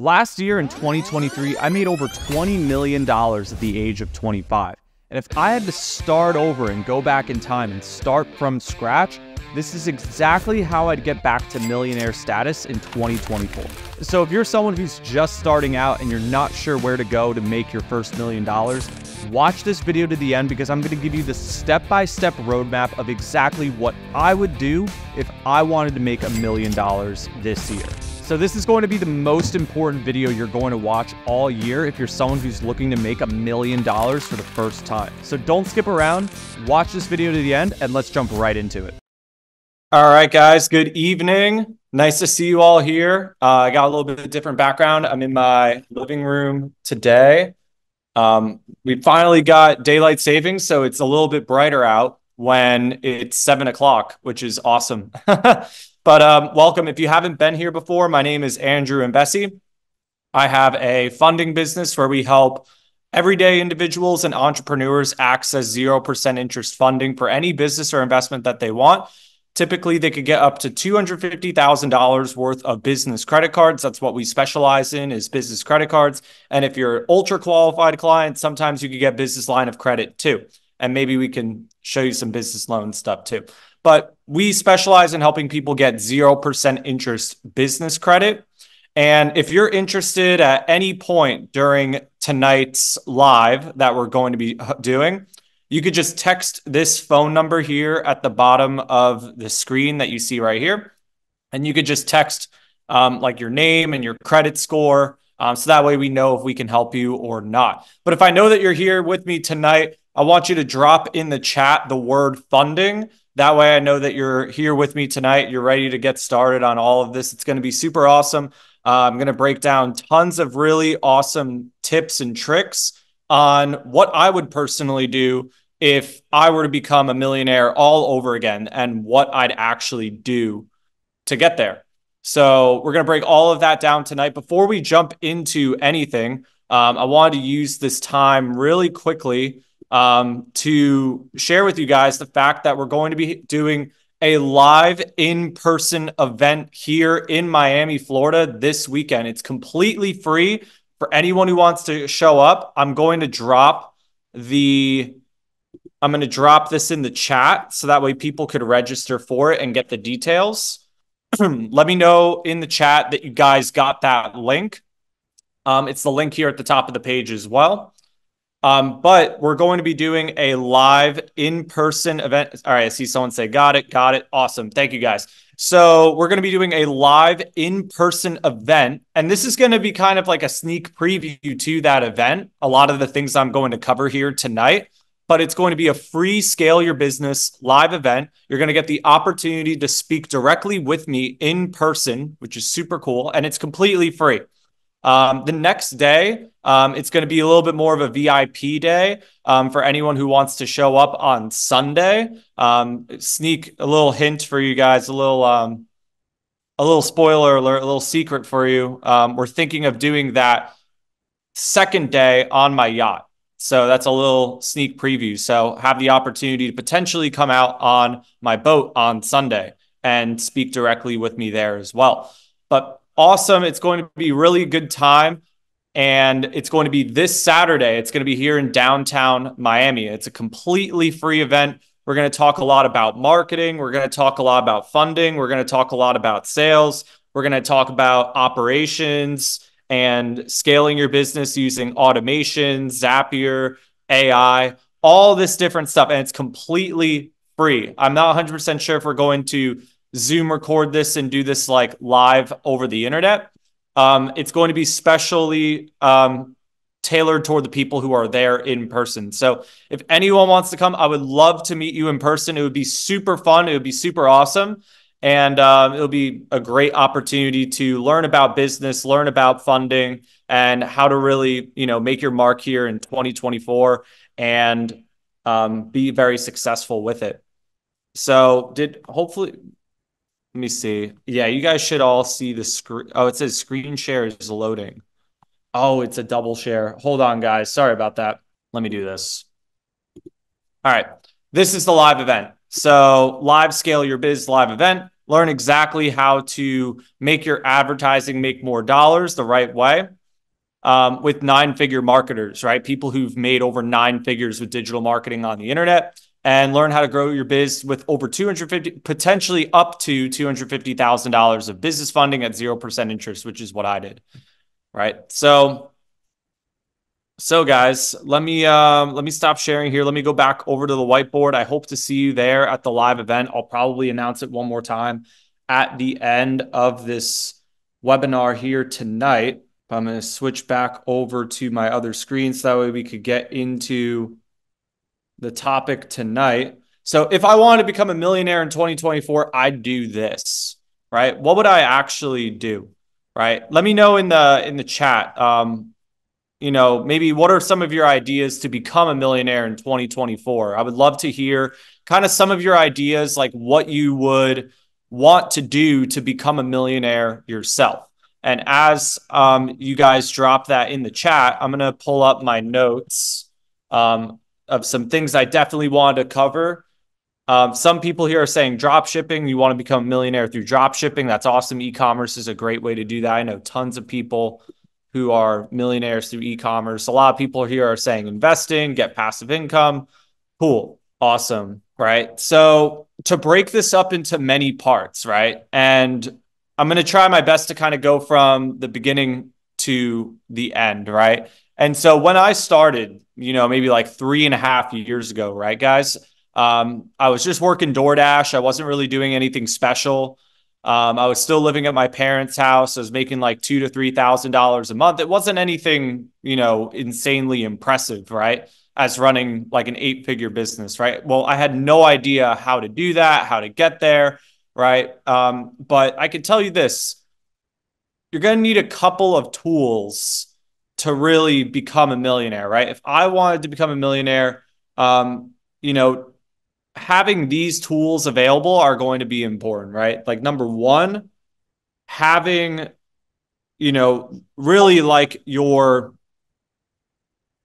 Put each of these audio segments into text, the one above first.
Last year in 2023, I made over $20 million at the age of 25. And if I had to start over and go back in time and start from scratch, this is exactly how I'd get back to millionaire status in 2024. So if you're someone who's just starting out and you're not sure where to go to make your first $1 million, watch this video to the end because I'm going to give you the step-by-step roadmap of exactly what I would do if I wanted to make $1 million this year. So this is going to be the most important video you're going to watch all year if you're someone who's looking to make $1 million for the first time. So don't skip around, watch this video to the end, and let's jump right into it. All right, guys, good evening. Nice to see you all here. I got a little bit of a different background. I'm in my living room today. We finally got daylight savings, so it's a little bit brighter out when it's 7 o'clock, which is awesome. But welcome. If you haven't been here before, my name is Andrew Imbesi. I have a funding business where we help everyday individuals and entrepreneurs access 0% interest funding for any business or investment that they want. Typically, they could get up to $250,000 worth of business credit cards. That's what we specialize in, is business credit cards. And if you're an ultra qualified client, sometimes you could get business line of credit too. And maybe we can show you some business loan stuff too. But we specialize in helping people get 0% interest business credit. And if you're interested at any point during tonight's live that we're going to be doing, you could just text this phone number here at the bottom of the screen that you see right here. And you could just text like your name and your credit score. So that way we know if we can help you or not. But if I know that you're here with me tonight, I want you to drop in the chat the word funding. That way I know that you're here with me tonight. You're ready to get started on all of this. It's going to be super awesome. I'm going to break down tons of really awesome tips and tricks on what I would personally do if I were to become a millionaire all over again and what I'd actually do to get there. So we're going to break all of that down tonight. Before we jump into anything, I wanted to use this time really quickly to share with you guys the fact that we're going to be doing a live in-person event here in Miami, Florida this weekend. It's completely free for anyone who wants to show up. I'm going to drop this in the chat so that way people could register for it and get the details. Let me know in the chat that you guys got that link. It's the link here at the top of the page as well. But we're going to be doing a live in-person event. All right, I see someone say, got it. Awesome. Thank you, guys. So we're going to be doing a live in-person event, and this is going to be kind of like a sneak preview to that event. A lot of the things I'm going to cover here tonight, but it's going to be a free Scale Your Business live event. You're going to get the opportunity to speak directly with me in person, which is super cool, and it's completely free. The next day, it's going to be a little bit more of a VIP day for anyone who wants to show up on Sunday. Sneak a little hint for you guys, a little spoiler alert, a little secret for you. We're thinking of doing that second day on my yacht. So that's a little sneak preview. So have the opportunity to potentially come out on my boat on Sunday and speak directly with me there as well. But awesome. It's going to be a really good time. And it's going to be this Saturday. It's going to be here in downtown Miami. It's a completely free event. We're going to talk a lot about marketing. We're going to talk a lot about funding. We're going to talk a lot about sales. We're going to talk about operations and scaling your business using automation, Zapier, AI, all this different stuff. And it's completely free. I'm not 100% sure if we're going to Zoom record this and do this like live over the internet. It's going to be specially tailored toward the people who are there in person. So if anyone wants to come, I would love to meet you in person. It would be super fun. It would be super awesome. And it'll be a great opportunity to learn about business, learn about funding, and how to really, make your mark here in 2024 and be very successful with it. So hopefully, let me see. Yeah, you guys should all see the screen. Oh, it says screen share is loading. Oh, it's a double share. Hold on, guys. Sorry about that. Let me do this. All right. This is the live event. So live Scale Your Biz live event. learn exactly how to make your advertising make more dollars the right way with 9-figure marketers, right? People who've made over 9 figures with digital marketing on the internet, and learn how to grow your biz with over 250, potentially up to $250,000 of business funding at 0% interest, which is what I did, right? So guys, let me stop sharing here. Let me go back over to the whiteboard. I hope to see you there at the live event. I'll probably announce it one more time at the end of this webinar here tonight. I'm going to switch back over to my other screen so that way we could get into the topic tonight. So if I wanted to become a millionaire in 2024, I'd do this, right? What would I actually do, right? Let me know in the chat. Maybe what are some of your ideas to become a millionaire in 2024? I would love to hear kind of some of your ideas, like what you would want to do to become a millionaire yourself. And as you guys drop that in the chat, I'm going to pull up my notes of some things I definitely wanted to cover. Some people here are saying drop shipping. You want to become a millionaire through drop shipping. That's awesome. E-commerce is a great way to do that. I know tons of people who are millionaires through e-commerce. A lot of people here are saying investing, get passive income. Cool. Awesome. Right. So to break this up into many parts, right? And I'm going to try my best to kind of go from the beginning to the end, right? And so when I started, maybe like 3.5 years ago, right, guys? I was just working DoorDash. I wasn't really doing anything special. I was still living at my parents' house. I was making like $2,000 to $3,000 a month. It wasn't anything, insanely impressive, right? As running like an 8-figure business, right? Well, I had no idea how to do that, how to get there, right? But I can tell you this, you're going to need a couple of tools to really become a millionaire, right? If I wanted to become a millionaire, having these tools available are going to be important, right? Like number one, having, really like your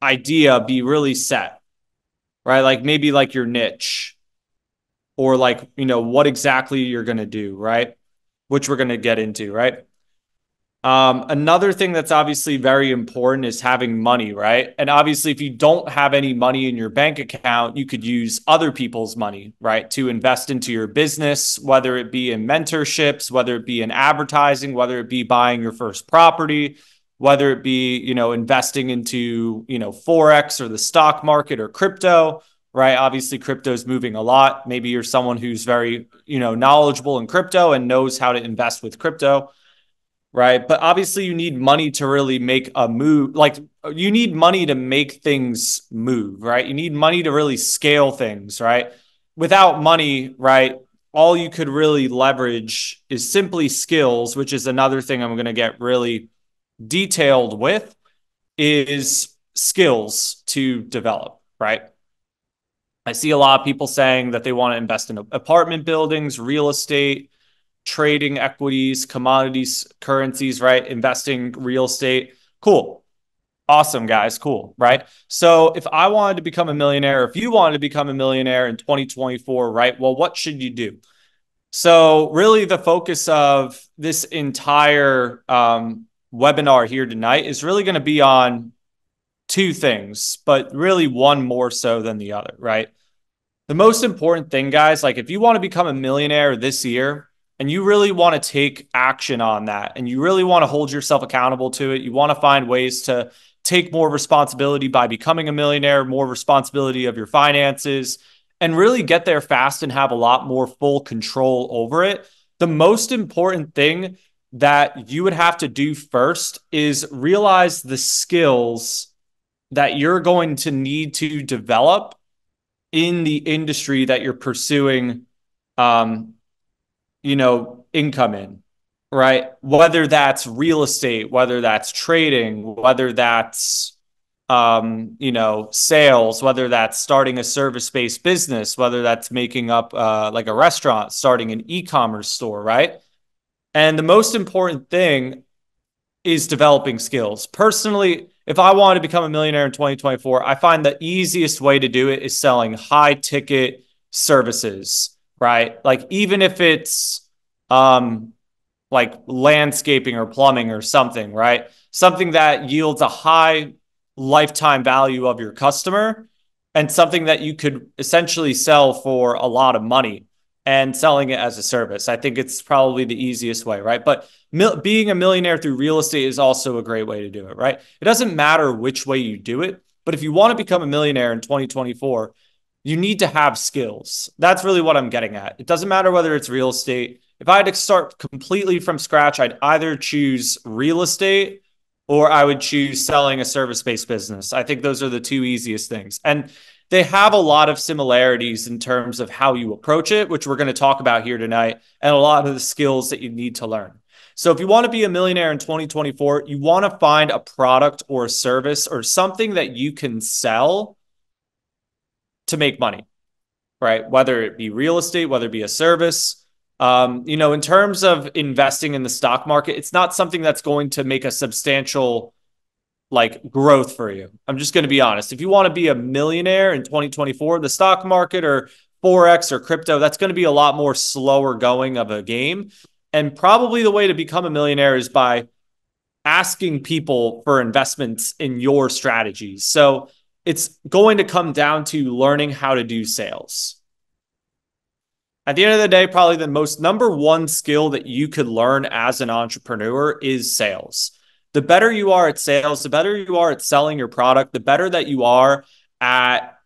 idea be really set, right? Like maybe like your niche or like, what exactly you're going to do, right? Which we're going to get into, right? Another thing that's obviously very important is having money, right? And obviously, if you don't have any money in your bank account, you could use other people's money, right, to invest into your business, whether it be in mentorships, whether it be in advertising, whether it be buying your first property, whether it be, investing into, Forex or the stock market or crypto, right? Obviously, crypto is moving a lot. Maybe you're someone who's very, knowledgeable in crypto and knows how to invest with crypto. Right. But obviously you need money to really make a move. Like you need money to make things move, right? You need money to really scale things, right? Without money, right? All you could really leverage is simply skills, which is another thing I'm going to get really detailed with is skills to develop, right? I see a lot of people saying that they want to invest in apartment buildings, real estate, trading equities, commodities, currencies, right? Investing real estate. Cool. Awesome, guys. Cool. Right. So if I wanted to become a millionaire, if you wanted to become a millionaire in 2024, right? Well, what should you do? So really the focus of this entire webinar here tonight is really going to be on two things, but really one more so than the other, right? The most important thing, guys, like if you want to become a millionaire this year, and you really want to take action on that, and you really want to hold yourself accountable to it, you want to find ways to take more responsibility by becoming a millionaire, more responsibility of your finances, and really get there fast and have a lot more full control over it. The most important thing that you would have to do first is realize the skills that you're going to need to develop in the industry that you're pursuing income in, right? Whether that's real estate, whether that's trading, whether that's, sales, whether that's starting a service-based business, whether that's making up like a restaurant, starting an e-commerce store, right? And the most important thing is developing skills. Personally, if I wanted to become a millionaire in 2024, I find the easiest way to do it is selling high ticket services, right? Like even if it's um, like landscaping or plumbing or something, right? Something that yields a high lifetime value of your customer and something that you could essentially sell for a lot of money and selling it as a service. I think it's probably the easiest way, right? But being a millionaire through real estate is also a great way to do it, right? It doesn't matter which way you do it, but if you want to become a millionaire in 2024, you need to have skills. That's really what I'm getting at. It doesn't matter whether it's real estate. If I had to start completely from scratch, I'd either choose real estate or I would choose selling a service-based business. I think those are the two easiest things. And they have a lot of similarities in terms of how you approach it, which we're going to talk about here tonight, and a lot of the skills that you need to learn. So if you want to be a millionaire in 2024, you want to find a product or a service or something that you can sell to make money, right? Whether it be real estate, whether it be a service. In terms of investing in the stock market, it's not something that's going to make a substantial like growth for you. I'm just going to be honest. If you want to be a millionaire in 2024, the stock market or Forex or crypto, that's going to be a lot more slower going of a game. And probably the way to become a millionaire is by asking people for investments in your strategies. So it's going to come down to learning how to do sales. At the end of the day, probably the most number one skill that you could learn as an entrepreneur is sales. The better you are at sales, the better you are at selling your product, the better that you are at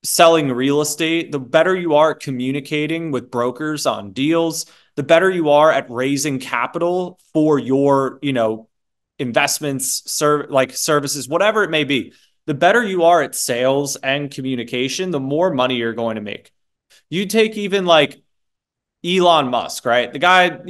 selling real estate, the better you are at communicating with brokers on deals, the better you are at raising capital for your, investments, services, whatever it may be. The better you are at sales and communication, the more money you're going to make. You take even like Elon Musk, right? The guy,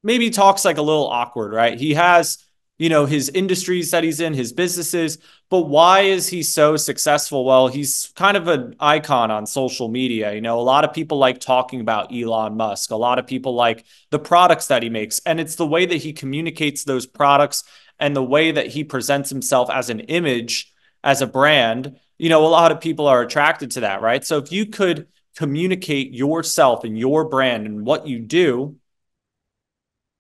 maybe talks like a little awkward, right? He has, his industries that he's in, his businesses, but why is he so successful? Well, he's kind of an icon on social media. A lot of people like talking about Elon Musk. A lot of people like the products that he makes, and it's the way that he communicates those products and the way that he presents himself as an image, as a brand. A lot of people are attracted to that, right? So if you could communicate yourself and your brand and what you do,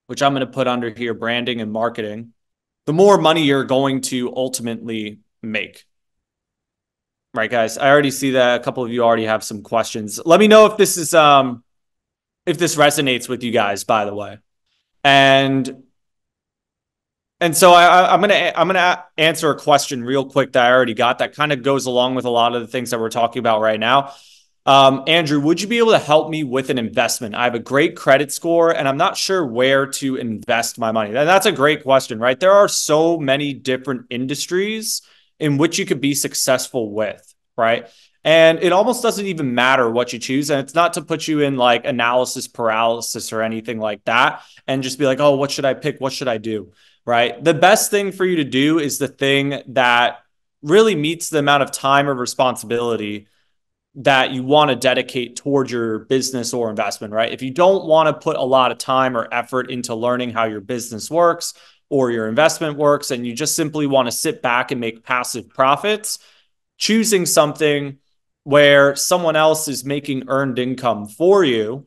which I'm going to put under here, branding and marketing, the more money you're going to ultimately make. Right, guys? I already see that a couple of you already have some questions. Let me know if this is if this resonates with you guys, by the way. And so I'm gonna answer a question real quick that I already got that kind of goes along with a lot of the things that we're talking about right now. Andrew, would you be able to help me with an investment? I have a great credit score and I'm not sure where to invest my money. And that's a great question, right? There are so many different industries in which you could be successful with, right? And it almost doesn't even matter what you choose. And it's not to put you in like analysis paralysis or anything like that and just be like, oh, what should I pick? What should I do? Right? The best thing for you to do is the thing that really meets the amount of time or responsibility that you want to dedicate towards your business or investment, right? If you don't want to put a lot of time or effort into learning how your business works or your investment works, and you just simply want to sit back and make passive profits, choosing something where someone else is making earned income for you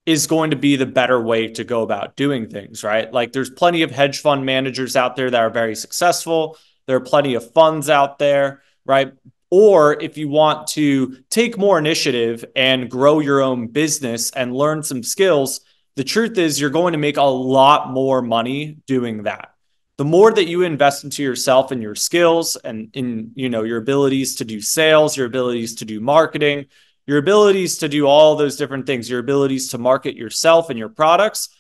is going to be the better way to go about doing things, right? Like there's plenty of hedge fund managers out there that are very successful. There are plenty of funds out there, right? Or if you want to take more initiative and grow your own business and learn some skills, the truth is you're going to make a lot more money doing that. The more that you invest into yourself and your skills and in, your abilities to do sales, your abilities to do marketing, your abilities to do all those different things, your abilities to market yourself and your products,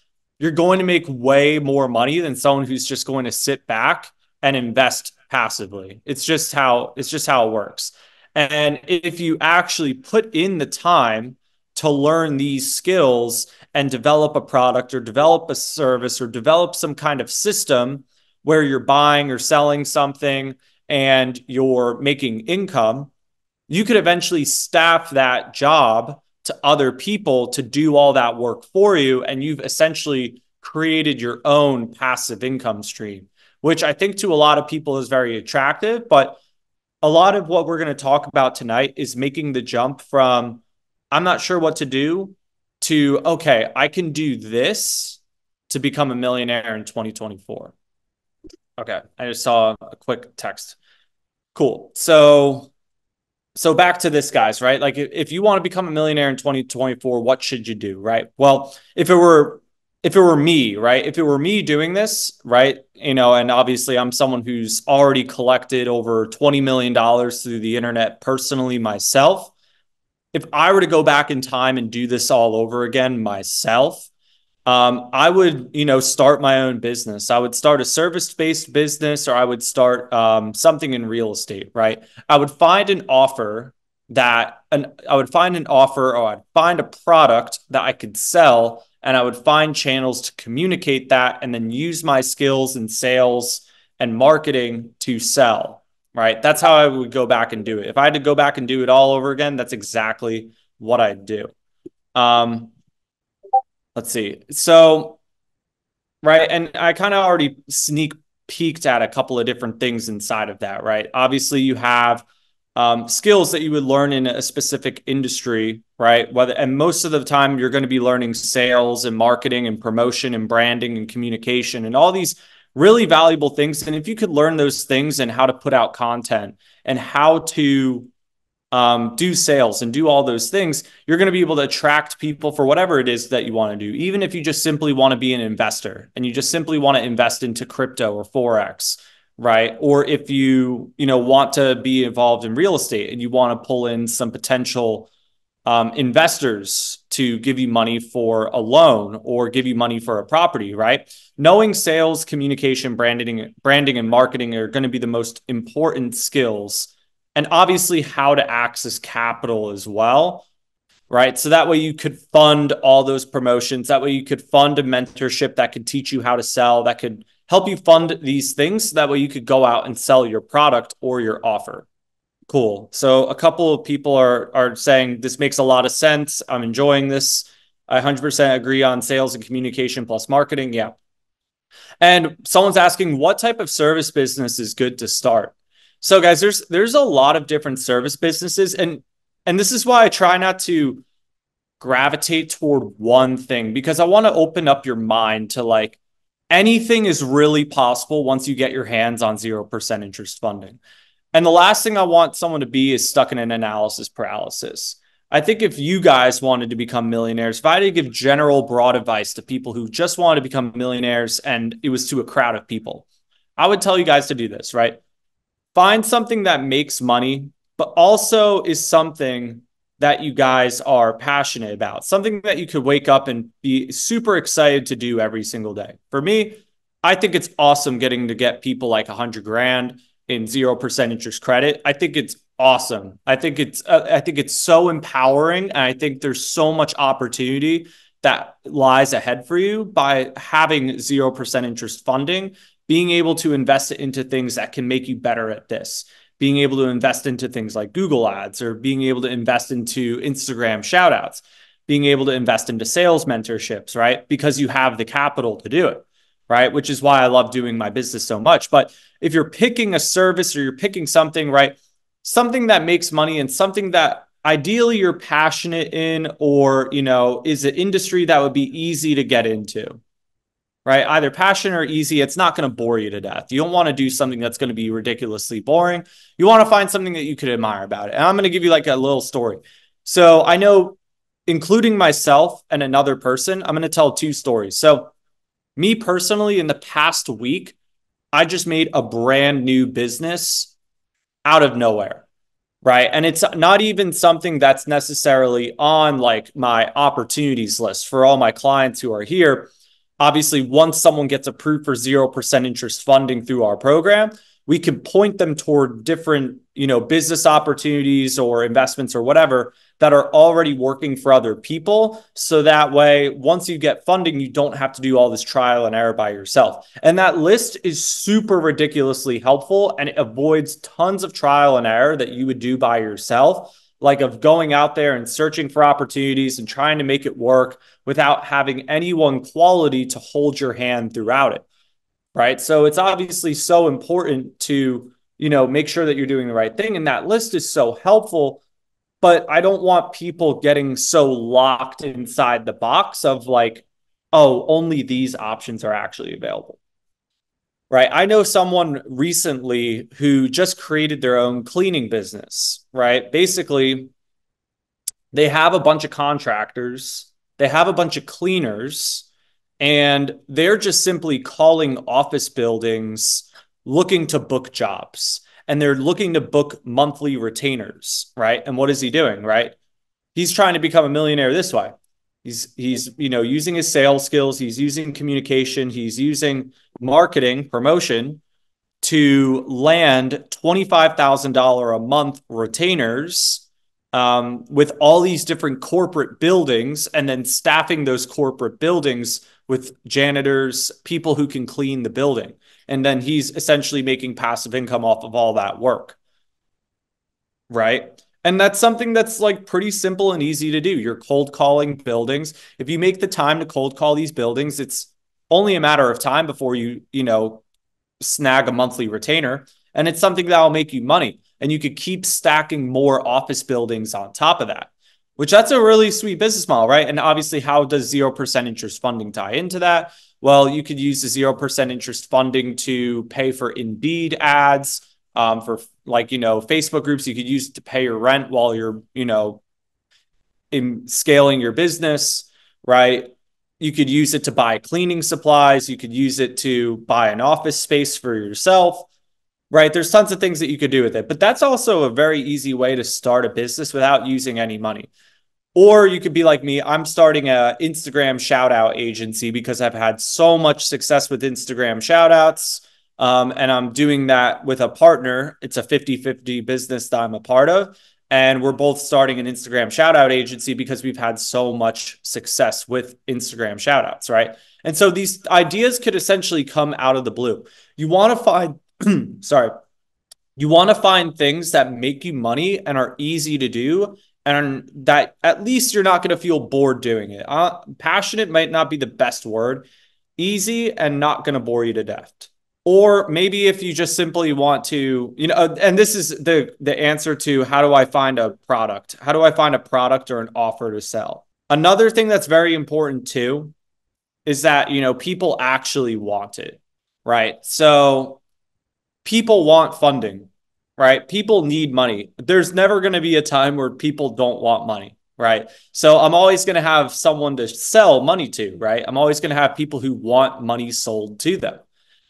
you're going to make way more money than someone who's just going to sit back and invest passively. It's just how it works. And if you actually put in the time to learn these skills and develop a product or develop a service or develop some kind of system where you're buying or selling something and you're making income, you could eventually staff that job to other people to do all that work for you. And you've essentially created your own passive income stream, which I think to a lot of people is very attractive. But a lot of what we're going to talk about tonight is making the jump from, I'm not sure what to do, to, okay, I can do this to become a millionaire in 2024. Okay, I just saw a quick text. Cool. So back to this, guys, right? Like if you want to become a millionaire in 2024, what should you do, right? Well, if it were me, right? If it were me doing this, right? And obviously I'm someone who's already collected over $20 million through the internet personally myself. If I were to go back in time and do this all over again myself, I would, start my own business. I would start a service-based business, or I would start something in real estate, right? I would find an offer I would find an offer, or I'd find a product that I could sell, and I would find channels to communicate that, and then use my skills in sales and marketing to sell, right? That's how I would go back and do it. If I had to go back and do it all over again, that's exactly what I'd do. Um, let's see. So, right. And I kind of already sneak peeked at a couple of different things inside of that, right? Obviously, you have skills that you would learn in a specific industry, right? And most of the time, you're going to be learning sales and marketing and promotion and branding and communication and all these really valuable things. And if you could learn those things and how to put out content and how to do sales and do all those things, you're going to be able to attract people for whatever it is that you want to do. Even if you just simply want to be an investor and you just simply want to invest into crypto or Forex, right? Or if you want to be involved in real estate and you want to pull in some potential investors to give you money for a loan or give you money for a property, right? Knowing sales, communication, branding, and marketing are going to be the most important skills, and obviously how to access capital as well, right? So that way you could fund all those promotions. That way you could fund a mentorship that could teach you how to sell, that could help you fund these things. So that way you could go out and sell your product or your offer. Cool. So a couple of people are saying this makes a lot of sense. I'm enjoying this. I 100% agree on sales and communication plus marketing. Yeah. And someone's asking what type of service business is good to start. So guys, there's a lot of different service businesses, and this is why I try not to gravitate toward one thing, because I want to open up your mind to, like, anything is really possible once you get your hands on 0% interest funding. And the last thing I want someone to be is stuck in an analysis paralysis. I think if you guys wanted to become millionaires, if I had to give general broad advice to people who just wanted to become millionaires and it was to a crowd of people, I would tell you guys to do this, right? Find something that makes money, but also is something that you guys are passionate about, something that you could wake up and be super excited to do every single day. For me, I think it's awesome getting to get people like 100 grand in 0% interest credit. I think it's awesome. I think it's so empowering. And I think there's so much opportunity that lies ahead for you by having 0% interest funding, being able to invest it into things that can make you better at this, being able to invest into things like Google ads, or being able to invest into Instagram shout outs, being able to invest into sales mentorships, right? Because you have the capital to do it, right? Which is why I love doing my business so much. But if you're picking a service or you're picking something, right? Something that makes money and something that ideally you're passionate in, or, is an industry that would be easy to get into, right? Either passionate or easy. It's not going to bore you to death. You don't want to do something that's going to be ridiculously boring. You want to find something that you could admire about it. And I'm going to give you like a little story. So I know, including myself and another person, I'm going to tell two stories. So me personally, in the past week, I just made a brand new business out of nowhere, right? And it's not even something that's necessarily on like my opportunities list for all my clients who are here. Obviously, once someone gets approved for 0% interest funding through our program, we can point them toward different, business opportunities or investments or whatever that are already working for other people. So that way, once you get funding, you don't have to do all this trial and error by yourself. And that list is super ridiculously helpful, and it avoids tons of trial and error that you would do by yourself, like of going out there and searching for opportunities and trying to make it work without having any one quality to hold your hand throughout it, right? So it's obviously so important to, make sure that you're doing the right thing. And that list is so helpful. but I don't want people getting so locked inside the box of like, oh, only these options are actually available. Right. I know someone recently who just created their own cleaning business, right? Basically, they have a bunch of contractors, they have a bunch of cleaners, and they're just simply calling office buildings looking to book jobs. And they're looking to book monthly retainers, right? And what is he doing, right? He's trying to become a millionaire this way. He's using his sales skills, he's using communication, he's using marketing, promotion to land $25,000 a month retainers with all these different corporate buildings, and then staffing those corporate buildings with janitors, people who can clean the building. And then he's essentially making passive income off of all that work. Right. And that's something that's like pretty simple and easy to do. You're cold calling buildings. If you make the time to cold call these buildings, it's only a matter of time before you snag a monthly retainer. And it's something that'll make you money. And you could keep stacking more office buildings on top of that, which that's a really sweet business model, right? And obviously, how does 0% interest funding tie into that? Well, you could use the 0% interest funding to pay for Indeed ads, for Facebook groups. You could use it to pay your rent while you're, in scaling your business, right? You could use it to buy cleaning supplies. You could use it to buy an office space for yourself, right? There's tons of things that you could do with it, but that's also a very easy way to start a business without using any money. Or you could be like me. I'm starting a Instagram shout out agency because I've had so much success with Instagram shout outs. And I'm doing that with a partner. It's a 50-50 business that I'm a part of. And we're both starting an Instagram shout out agency because we've had so much success with Instagram shout outs, right? And so these ideas could essentially come out of the blue. You want to find, sorry, you want to find things that make you money and are easy to do, and that at least you're not going to feel bored doing it. Passionate might not be the best word. Easy and not going to bore you to death. Or maybe if you just simply want to, and this is the answer to how do I find a product? How do I find a product or an offer to sell? Another thing that's very important too is that, people actually want it, right? So people want funding, right? People need money. There's never going to be a time where people don't want money, right? So I'm always going to have someone to sell money to, right? I'm always going to have people who want money sold to them.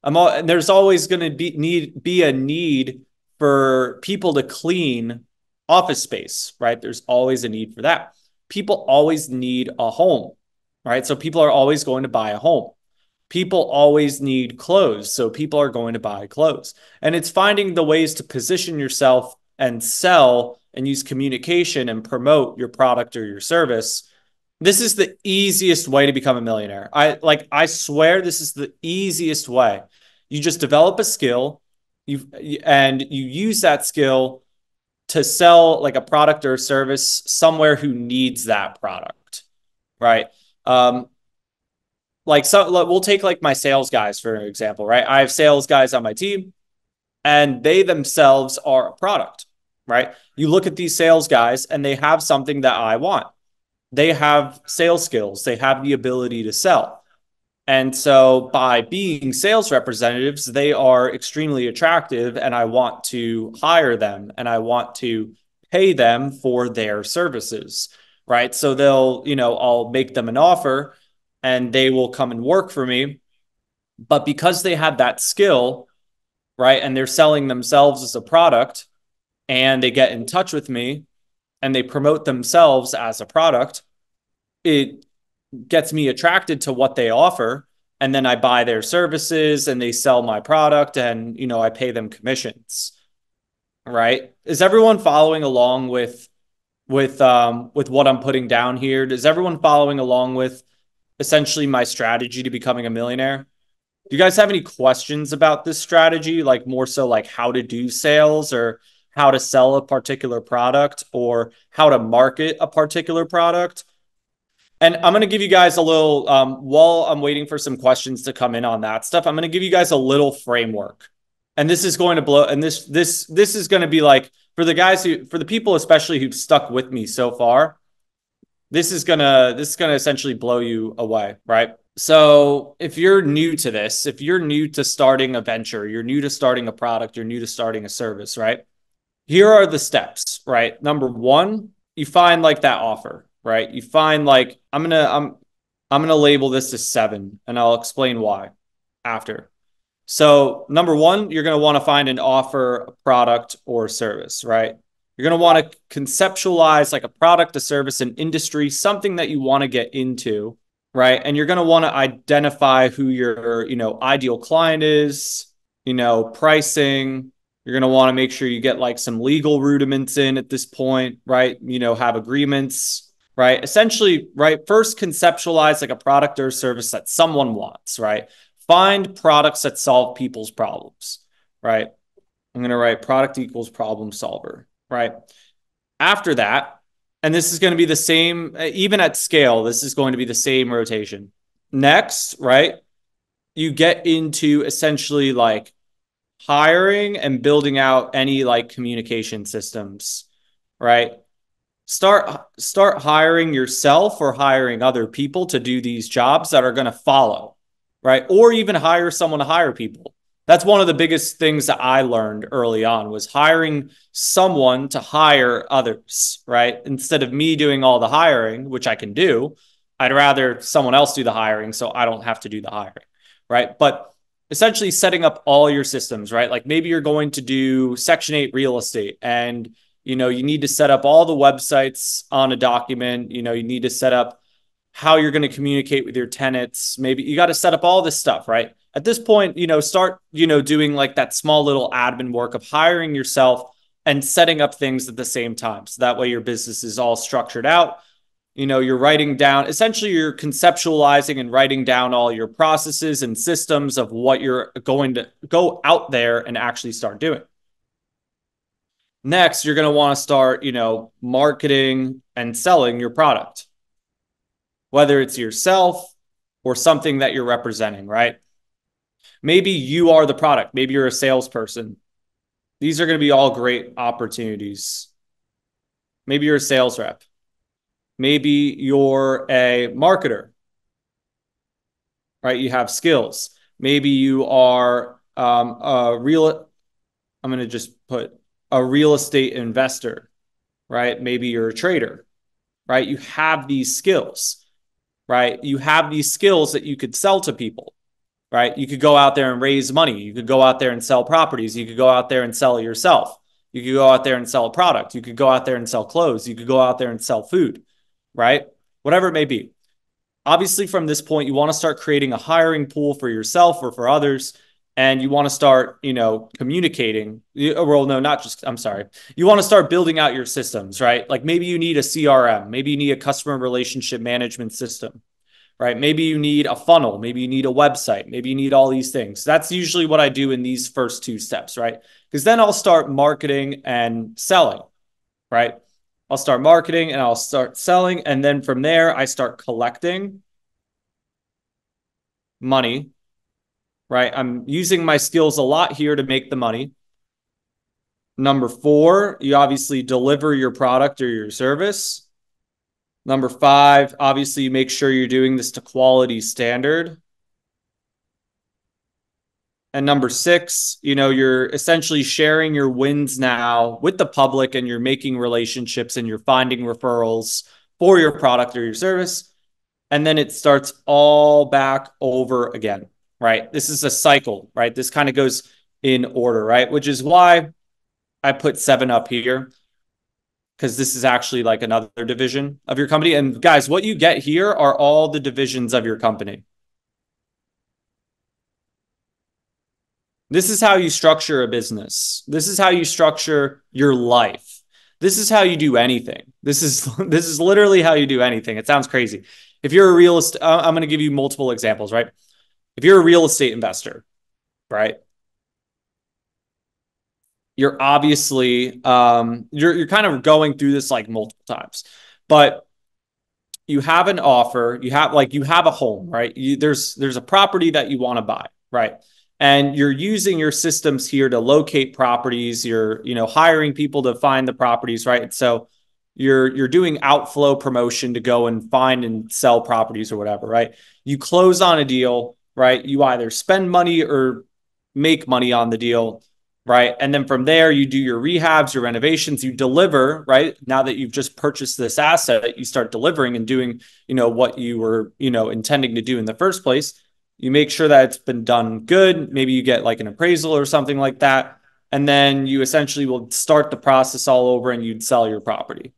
And there's always going to be a need for people to clean office space, right? There's always a need for that. People always need a home, right? So people are always going to buy a home. People always need clothes, so people are going to buy clothes. And it's finding the ways to position yourself and sell and use communication and promote your product or your service. This is the easiest way to become a millionaire. I swear this is the easiest way. You just develop a skill, and you use that skill to sell like a product or a service somewhere who needs that product, right? We'll take like my sales guys for an example, right? I have sales guys on my team, and they themselves are a product, right? You look at these sales guys and they have something that I want. They have sales skills. They have the ability to sell. And so by being sales representatives, they are extremely attractive, and I want to hire them and I want to pay them for their services, right? So I'll make them an offer and they will come and work for me. But because they have that skill, right, and they're selling themselves as a product, and they get in touch with me and they promote themselves as a product, it gets me attracted to what they offer. And then I buy their services and they sell my product, and, I pay them commissions. Right. Is everyone following along with what I'm putting down here? Is everyone following along with essentially my strategy to becoming a millionaire? Do you guys have any questions about this strategy? Like more so like how to do sales, or how to sell a particular product, or how to market a particular product? And I'm going to give you guys a little, while I'm waiting for some questions to come in on that stuff, I'm going to give you guys a little framework. And this is going to blow. And this is going to be like for the people especially who've stuck with me so far, this is gonna essentially blow you away, right? So if you're new to this, if you're new to starting a venture, you're new to starting a product, you're new to starting a service, right? Here are the steps, right? Number one, you find like that offer, right? You find like I'm gonna label this as 7, and I'll explain why after. So number one, you're gonna want to find an offer, a product, or a service, right? You're gonna want to conceptualize like a product, a service, an industry, something that you want to get into, right? And you're going to want to identify who your, ideal client is, pricing. You're going to want to make sure you get like some legal rudiments in at this point, right? Have agreements, right? Essentially, right? First conceptualize like a product or service that someone wants, right? Find products that solve people's problems, right? I'm going to write product equals problem solver, right? After that, and this is going to be the same, even at scale, this is going to be the same rotation. Next, right, you get into essentially like hiring and building out any like communication systems, right? Start hiring yourself or hiring other people to do these jobs that are going to follow, right? Or even hire someone to hire people. That's one of the biggest things that I learned early on was hiring someone to hire others, right? Instead of me doing all the hiring, which I can do, I'd rather someone else do the hiring so I don't have to do the hiring, right? But essentially setting up all your systems, right? Like maybe you're going to do Section 8 real estate and you need to set up all the websites on a document, you need to set up how you're going to communicate with your tenants. Maybe you got to set up all this stuff, right? At this point, start, doing like that small little admin work of hiring yourself and setting up things at the same time. So that way your business is all structured out. You're writing down, essentially you're conceptualizing and writing down all your processes and systems of what you're going to go out there and actually start doing. Next, you're going to want to start, marketing and selling your product, whether it's yourself or something that you're representing, right? Maybe you are the product. Maybe you're a salesperson. These are going to be all great opportunities. Maybe you're a sales rep. Maybe you're a marketer, right? You have skills. Maybe you are I'm going to just put a real estate investor, right? Maybe you're a trader, right? You have these skills, right? You have these skills that you could sell to people, right? You could go out there and raise money. You could go out there and sell properties. You could go out there and sell it yourself. You could go out there and sell a product. You could go out there and sell clothes. You could go out there and sell food, right? Whatever it may be. Obviously, from this point, you want to start creating a hiring pool for yourself or for others. And you want to start, communicating. Well, no, not just, I'm sorry. You want to start building out your systems, right? Like maybe you need a CRM. Maybe you need a customer relationship management system, right? Maybe you need a funnel. Maybe you need a website. Maybe you need all these things. That's usually what I do in these first 2 steps, right? Because then I'll start marketing and selling, right? I'll start marketing and I'll start selling. And then from there, I start collecting money, right? I'm using my skills a lot here to make the money. Number 4, you obviously deliver your product or your service. Number 5, obviously you make sure you're doing this to quality standard. And number 6, you're essentially sharing your wins now with the public and you're making relationships and you're finding referrals for your product or your service. And then it starts all back over again, right? This is a cycle, right? This kind of goes in order, right? Which is why I put 7 up here, because this is actually like another division of your company. And guys, what you get here are all the divisions of your company. This is how you structure a business. This is how you structure your life. This is how you do anything. This is literally how you do anything. It sounds crazy. If you're a real estate, I'm going to give you multiple examples, right? If you're a real estate investor, right? You're obviously you're kind of going through this like multiple times, but you have an offer, you have a home, right? There's a property that you want to buy, right? And you're using your systems here to locate properties. You're, hiring people to find the properties, right? So you're doing outflow promotion to go and find and sell properties or whatever, right? You close on a deal, right? You either spend money or make money on the deal, right? And then from there, you do your rehabs, your renovations, you deliver, right? Now that you've just purchased this asset, you start delivering and doing, what you were, intending to do in the first place. You make sure that it's been done good. Maybe you get like an appraisal or something like that. And then you essentially will start the process all over and you'd sell your property.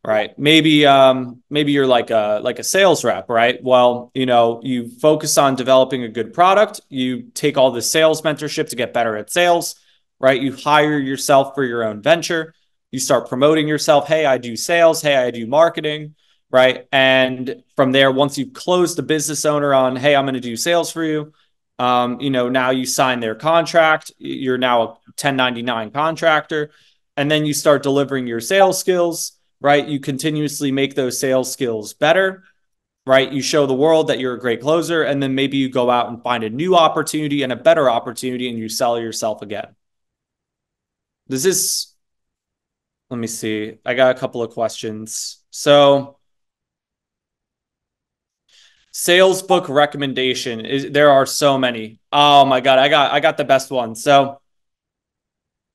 Right. Maybe you're like a sales rep, right? Well, you focus on developing a good product. You take all the sales mentorship to get better at sales, right? You hire yourself for your own venture. You start promoting yourself. Hey, I do sales. Hey, I do marketing, right? And from there, once you've closed the business owner on, hey, I'm going to do sales for you, now you sign their contract. You're now a 1099 contractor, and then you start delivering your sales skills, right? You continuously make those sales skills better, right? You show the world that you're a great closer, and then maybe you go out and find a new opportunity and a better opportunity and you sell yourself again. Does this, let me see. I got a couple of questions. So, sales book recommendation is there are so many. Oh my God, I got the best one. So,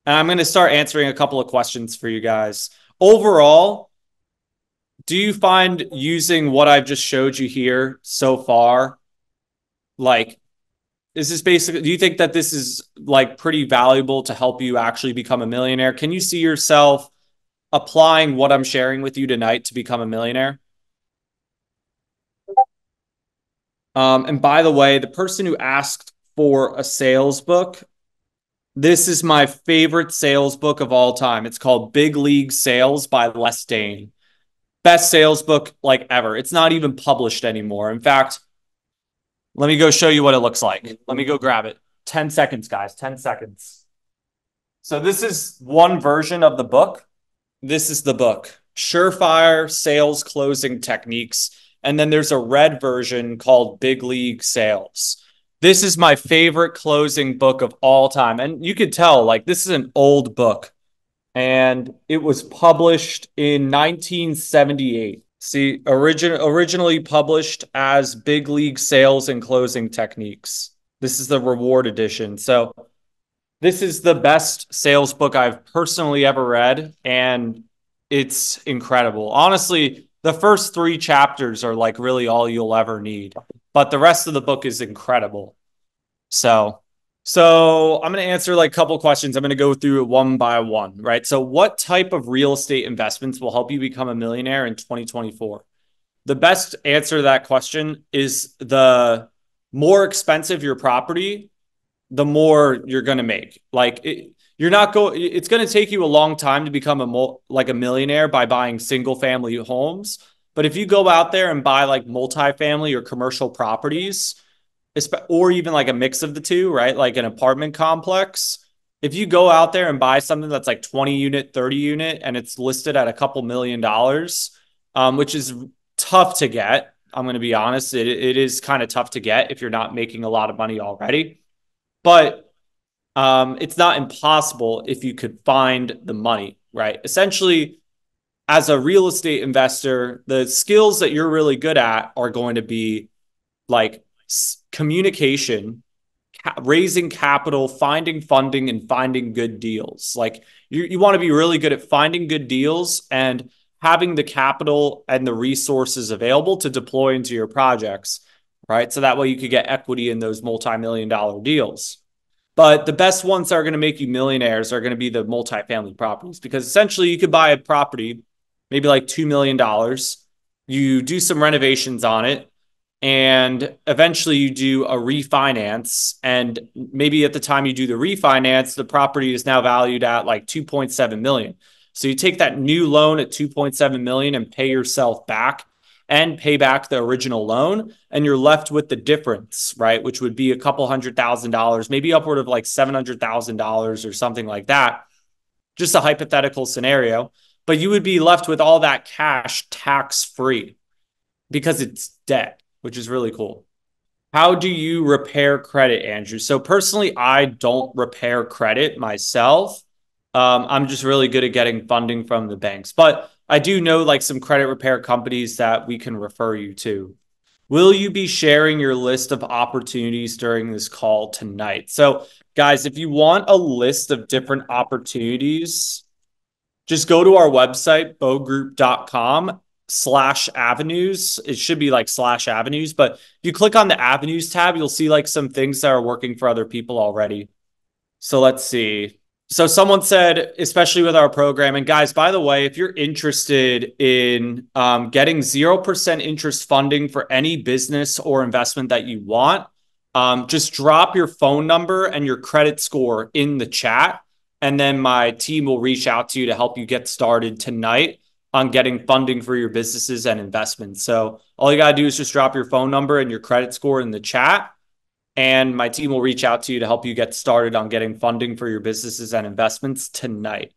and I'm going to start answering a couple of questions for you guys. Overall, do you find using what I've just showed you here so far, like, is this basically, do you think that this is like pretty valuable to help you actually become a millionaire? Can you see yourself applying what I'm sharing with you tonight to become a millionaire? And by the way, the person who asked for a sales book, this is my favorite sales book of all time. It's called Big League Sales by Les Dane. Best sales book like ever. It's not even published anymore. In fact, let me go show you what it looks like. Let me go grab it. 10 seconds, guys. 10 seconds. So this is one version of the book. This is the book, Surefire Sales Closing Techniques. And then there's a red version called Big League Sales. This is my favorite closing book of all time. And you could tell, like, this is an old book. And it was published in 1978. See, originally published as Big League Sales and Closing Techniques. This is the reward edition. So this is the best sales book I've personally ever read, and it's incredible. Honestly, the first 3 chapters are like really all you'll ever need, but the rest of the book is incredible. So I'm going to answer like a couple questions. I'm going to go through it one by one, right? So what type of real estate investments will help you become a millionaire in 2024? The best answer to that question is the more expensive your property, the more you're going to make. You're not going, it's going to take you a long time to become a millionaire by buying single family homes. But if you go out there and buy like multifamily or commercial properties, or even like a mix of the two, right? Like an apartment complex. If you go out there and buy something that's like 20 unit, 30 unit, and it's listed at a couple $1,000,000, which is tough to get. I'm going to be honest. It is kind of tough to get if you're not making a lot of money already, but it's not impossible if you could find the money, right? Essentially, as a real estate investor, the skills that you're really good at are going to be like communication, raising capital, finding funding, and finding good deals. Like you want to be really good at finding good deals and having the capital and the resources available to deploy into your projects, right? So that way you could get equity in those multi-million-dollar deals. But the best ones that are going to make you millionaires are going to be the multifamily properties, because essentially you could buy a property, maybe like $2 million. You do some renovations on it, and eventually you do a refinance. And maybe at the time you do the refinance, the property is now valued at like 2.7 million. So you take that new loan at 2.7 million and pay yourself back and pay back the original loan, and you're left with the difference, right? Which would be a couple $100,000, maybe upward of like $700,000 or something like that. Just a hypothetical scenario, but you would be left with all that cash tax free because it's debt, which is really cool. How do you repair credit, Andrew? So personally, I don't repair credit myself. I'm just really good at getting funding from the banks, but I do know like some credit repair companies that we can refer you to. Will you be sharing your list of opportunities during this call tonight? So, guys, if you want a list of different opportunities, just go to our website, bogroup.com/avenues. It should be like slash avenues, but if you click on the avenues tab, you'll see like some things that are working for other people already. So let's see. So someone said, especially with our program, and guys, by the way, if you're interested in getting 0% interest funding for any business or investment that you want, just drop your phone number and your credit score in the chat. And then my team will reach out to you to help you get started tonight on getting funding for your businesses and investments. So all you got to do is just drop your phone number and your credit score in the chat, and my team will reach out to you to help you get started on getting funding for your businesses and investments tonight.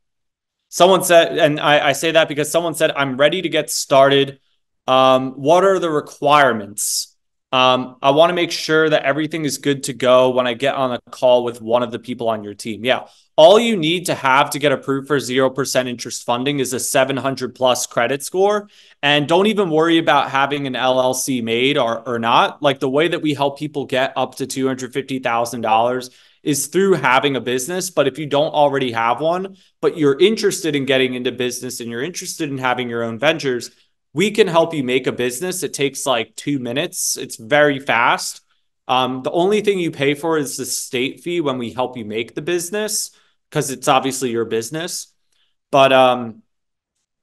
Someone said, and I say that because someone said, I'm ready to get started. What are the requirements? I want to make sure that everything is good to go when I get on a call with one of the people on your team. Yeah. All you need to have to get approved for 0% interest funding is a 700 plus credit score. And don't even worry about having an LLC made or not. Like the way that we help people get up to $250,000 is through having a business. But if you don't already have one, but you're interested in getting into business and you're interested in having your own ventures, we can help you make a business. It takes like 2 minutes. It's very fast. The only thing you pay for is the state fee when we help you make the business, because it's obviously your business. But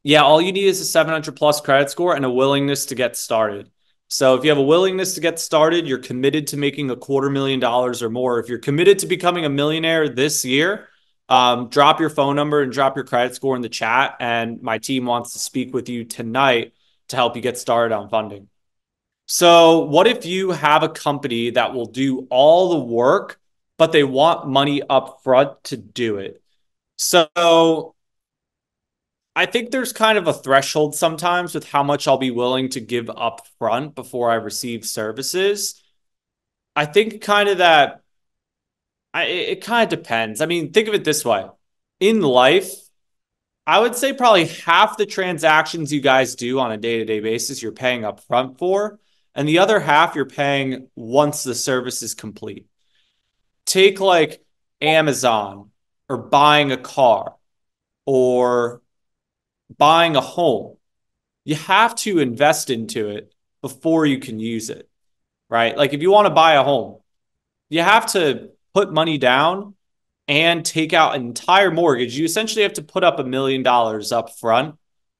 yeah, all you need is a 700 plus credit score and a willingness to get started. So if you have a willingness to get started, you're committed to making $250,000 or more. If you're committed to becoming a millionaire this year, drop your phone number and drop your credit score in the chat. And my team wants to speak with you tonight to help you get started on funding. So what if you have a company that will do all the work, but they want money up front to do it? So I think there's kind of a threshold sometimes with how much I'll be willing to give up front before I receive services. I think kind of that it kind of depends. I mean, think of it this way. In life, I would say probably half the transactions you guys do on a day-to-day basis, you're paying up front for, and the other half you're paying once the service is complete. Take like Amazon or buying a car or buying a home. You have to invest into it before you can use it, right? Like if you want to buy a home, you have to put money down and take out an entire mortgage. You essentially have to put up $1 million up front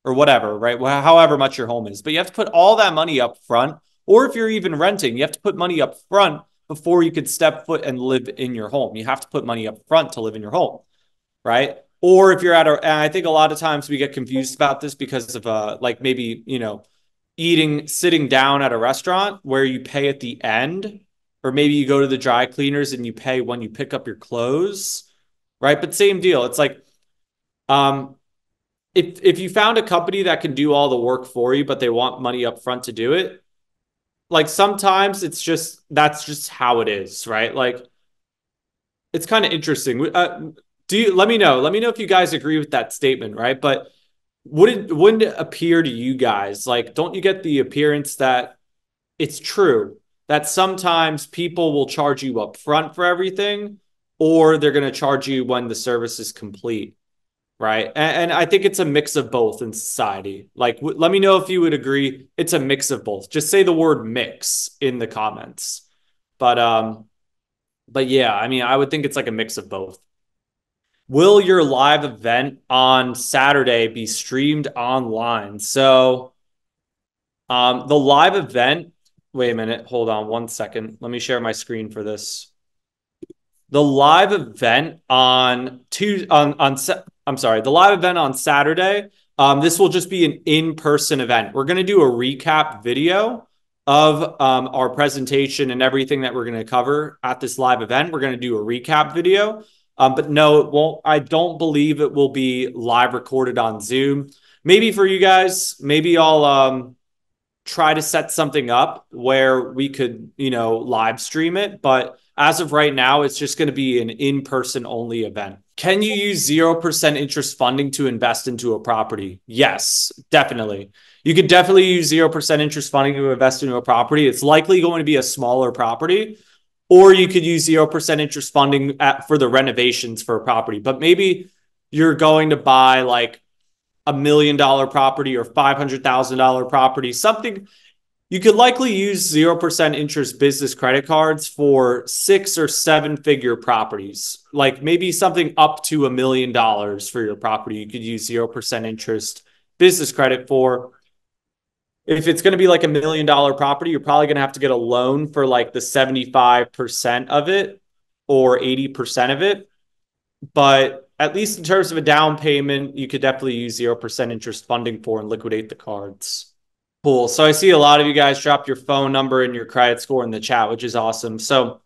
or whatever, right? However much your home is, but you have to put all that money up front. Or if you're even renting, you have to put money up front before you could step foot and live in your home. You have to put money up front to live in your home, right? Or if you're and I think a lot of times we get confused about this because of like maybe, sitting down at a restaurant where you pay at the end, or maybe you go to the dry cleaners and you pay when you pick up your clothes, right? But same deal. It's like, if you found a company that can do all the work for you, but they want money up front to do it, like sometimes that's just how it is, right? Like it's kind of interesting. Let me know if you guys agree with that statement, right? But wouldn't it appear to you guys, like, don't you get the appearance that it's true that sometimes people will charge you up front for everything, or they're going to charge you when the service is complete, right? And I think it's a mix of both in society. Like, let me know if you would agree it's a mix of both. Just say the word mix in the comments. But yeah, I mean, I would think it's like a mix of both. Will your live event on Saturday be streamed online? So the live event, wait a minute, hold on 1 second. Let me share my screen for this. The live event the live event on Saturday, this will just be an in-person event. We're going to do a recap video of our presentation and everything that we're going to cover at this live event. We're going to do a recap video. But no, it won't. I don't believe it will be live recorded on Zoom. Maybe for you guys, maybe I'll try to set something up where we could, live stream it. But as of right now, it's just going to be an in-person only event. Can you use 0% interest funding to invest into a property? Yes, definitely. You could definitely use 0% interest funding to invest into a property. It's likely going to be a smaller property, or you could use 0% interest funding for the renovations for a property. But maybe you're going to buy like $1 million property or $500,000 property, something you could likely use 0% interest business credit cards for 6 or 7 figure properties, like maybe something up to $1 million for your property. You could use 0% interest business credit for. If it's going to be like $1 million property, you're probably going to have to get a loan for like the 75% of it or 80% of it. But at least in terms of a down payment, you could definitely use 0% interest funding for and liquidate the cards. Cool. So I see a lot of you guys dropped your phone number and your credit score in the chat, which is awesome. So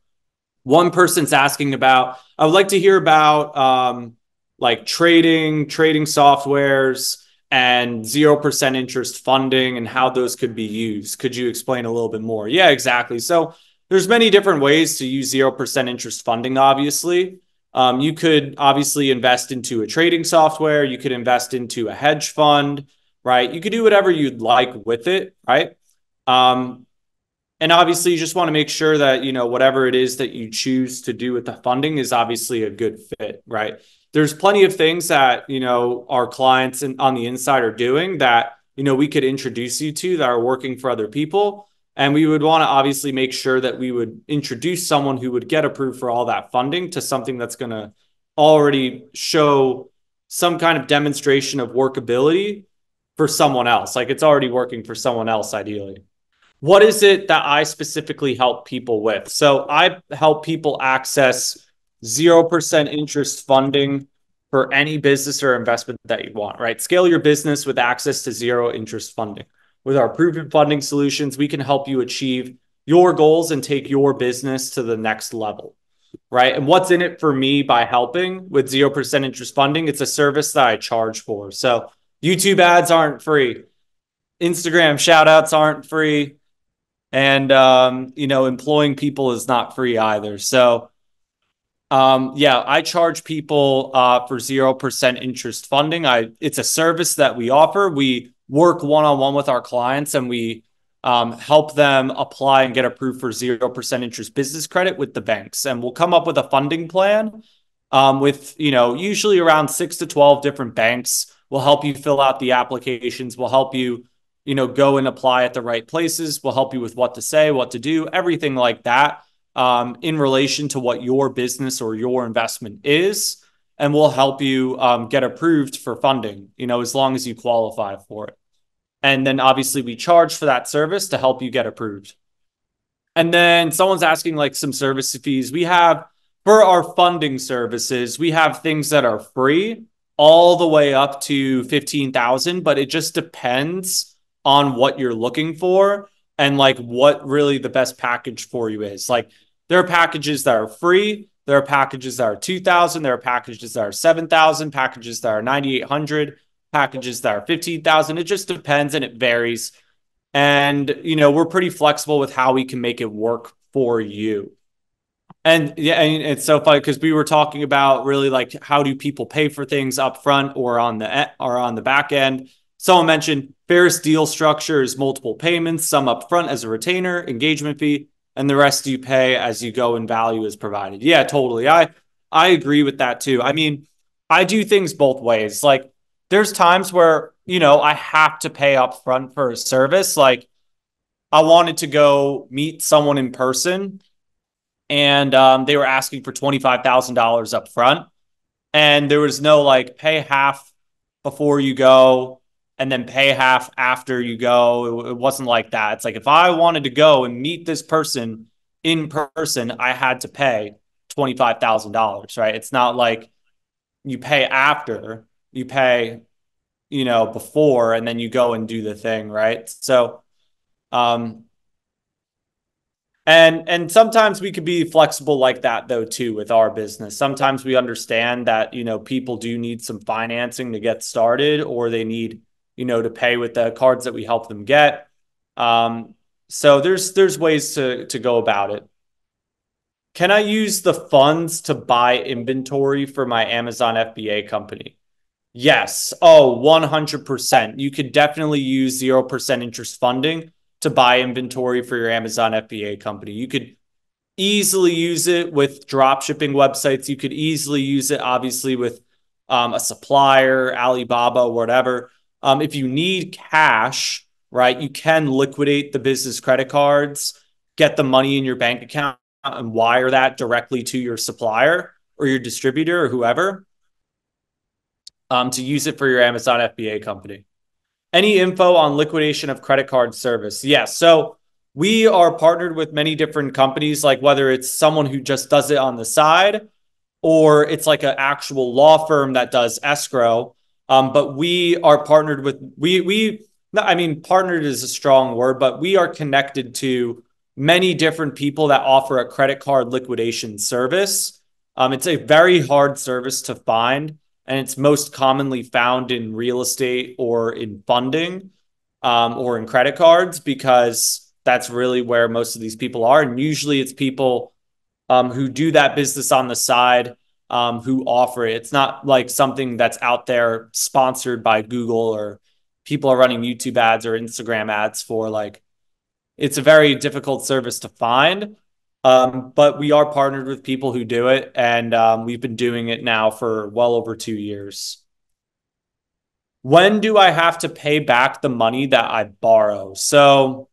one person's asking about, I would like to hear about like trading softwares and 0% interest funding and how those could be used. Could you explain a little bit more? Yeah, exactly. So there's many different ways to use 0% interest funding, obviously. You could obviously invest into a trading software. You could invest into a hedge fund, right? You could do whatever you'd like with it, right? And obviously, you just want to make sure that, whatever it is that you choose to do with the funding is obviously a good fit, right? There's plenty of things that, our clients on the inside are doing that, we could introduce you to that are working for other people. And we would want to obviously make sure that we would introduce someone who would get approved for all that funding to something that's going to already show some kind of demonstration of workability for someone else. Like it's already working for someone else, ideally. What is it that I specifically help people with? So I help people access 0% interest funding for any business or investment that you want, right? Scale your business with access to zero interest funding. With our proven funding solutions, we can help you achieve your goals and take your business to the next level, right? And what's in it for me by helping with 0% interest funding? It's a service that I charge for. So YouTube ads aren't free. Instagram shout outs aren't free. And, employing people is not free either. So, yeah, I charge people for 0% interest funding. It's a service that we offer. We work one-on-one with our clients and we help them apply and get approved for 0% interest business credit with the banks. And we'll come up with a funding plan with, usually around 6 to 12 different banks. We'll help you fill out the applications. We'll help you go and apply at the right places. We'll help you with what to say, what to do, everything like that in relation to what your business or your investment is. And we'll help you get approved for funding, as long as you qualify for it. And then obviously we charge for that service to help you get approved. And then someone's asking like some service fees. We have, for our funding services, we have things that are free all the way up to 15,000, but it just depends on what you're looking for and like what really the best package for you is. Like there are packages that are free. There are packages that are 2,000. There are packages that are 7,000, packages that are 9,800, packages that are 15,000. It just depends and it varies. And, we're pretty flexible with how we can make it work for you. And yeah, and it's so funny because we were talking about really like how do people pay for things up front or on the back end. Someone mentioned fairest deal structure is multiple payments, some up front as a retainer, engagement fee, and the rest you pay as you go and value is provided. Yeah, totally. I agree with that too. I mean, I do things both ways. Like there's times where, I have to pay up front for a service. Like I wanted to go meet someone in person and they were asking for $25,000 up front. And there was no like pay half before you go and then pay half after you go. It wasn't like that. It's like if I wanted to go and meet this person in person, I had to pay $25,000, right? It's not like you pay after, you pay, before, and then you go and do the thing, right? So, and sometimes we could be flexible like that though too with our business. Sometimes we understand that, people do need some financing to get started or they need, to pay with the cards that we help them get. Um, so there's ways to go about it. Can I use the funds to buy inventory for my Amazon FBA company? Yes. Oh, 100%. You could definitely use 0% interest funding to buy inventory for your Amazon FBA company. You could easily use it with drop shipping websites. You could easily use it, obviously, with a supplier, Alibaba, whatever. If you need cash, right, you can liquidate the business credit cards, get the money in your bank account, and wire that directly to your supplier or your distributor or whoever to use it for your Amazon FBA company. Any info on liquidation of credit card service? Yes. So we are partnered with many different companies, like whether it's someone who just does it on the side or it's like an actual law firm that does escrow. But we are partnered with I mean, partnered is a strong word, but we are connected to many different people that offer a credit card liquidation service. It's a very hard service to find, and it's most commonly found in real estate or in funding, or in credit cards, because that's really where most of these people are. And usually it's people who do that business on the side, who offer it. It's not like something that's out there sponsored by Google, or people are running YouTube ads or Instagram ads for. Like, it's a very difficult service to find. But we are partnered with people who do it, and we've been doing it now for well over 2 years. When do I have to pay back the money that I borrow? So